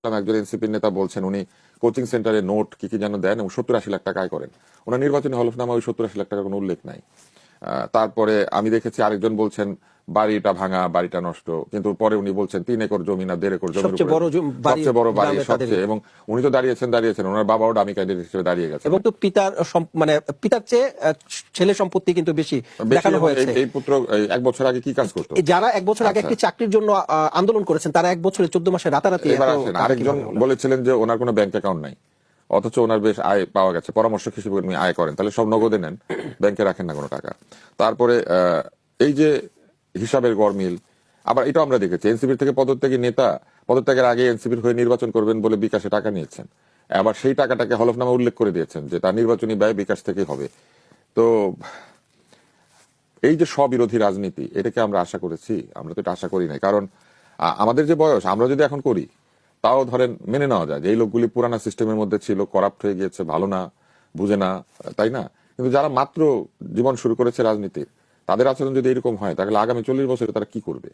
একজন এনসিপি নেতা বলছেন উনি কোচিং সেন্টারে নোট কি কি যেন দেন এবং 70-80 লাখ টাকা আয় করেন। ওনার নির্বাচনী হলফনামা ওই 70-80 লাখ টাকার কোনো উল্লেখ নাই। তারপরে আমি দেখেছি আরেকজন বলছেন বাড়িটা ভাঙা, বাড়িটা নষ্ট, কিন্তু পরে উনি বলছেন 3 একর জমি না 1.5 একর জমির সবচেয়ে উপরে বড় সবচেয়ে বড় বাড়ি গ্রামে তাদের। সবচেয়ে, এবং উনি তো দাঁড়িয়েছেন ওনার বাবাও ডামি ক্যান্ডিডেট হিসেবে দাঁড়িয়ে গেছেন। এবং তো পিতার মানে পিতার চেয়ে ছেলে সম্পত্তি কিন্তু বেশি দেখানো হয়েছে। এই পুত্র 1 বছর আগে কি কাজ করতো? যারা 1 বছর আগে একটি চাকরির জন্য আন্দোলন করেছেন তারা 1 বছরে 14 মাসে রাতারাতি। এবার আসেন আরেকজন বলেছিলেন যে ওনার কোনো ব্যাংক অ্যাকাউন্ট নাই, অথচ ওনার বেশ আয় পাওয়া গেছে, পরামর্শক হিসেবে উনি আয় করেন, তাহলে সব নগদে নেন, ব্যাংকে রাখেন না কোনো টাকা। তারপরে এই যে হিসাবের গরমিল, আবার এটাও আমরা দেখেছি এনসিপির থেকে পদত্যাগী নেতা পদত্যাগের আগে এনসিপির হয়ে নির্বাচন করবেন বলে বিকাশে টাকা নিয়েছেন, আবার সেই টাকাটাকে হলফনামা উল্লেখ করে দিয়েছেন যে তার নির্বাচনী ব্যয় বিকাশ থেকেই হবে। তো এই যে স্ববিরোধী রাজনীতি, এটাকে আমরা আশা করেছি? আমরা তো এটা আশা করি নাই। কারণ আমাদের যে বয়স, আমরা যদি এখন করি তাও ধরেন মেনে নেওয়া যায় যে এই লোকগুলি পুরানা সিস্টেমের মধ্যে ছিল, করাপ্ট হয়ে গিয়েছে, ভালো না, বুঝে না, তাই না? কিন্তু যারা মাত্র জীবন শুরু করেছে রাজনীতির, তাদের আচরণ যদি এরকম হয় তাহলে আগামী 40 বছরে তারা কি করবে?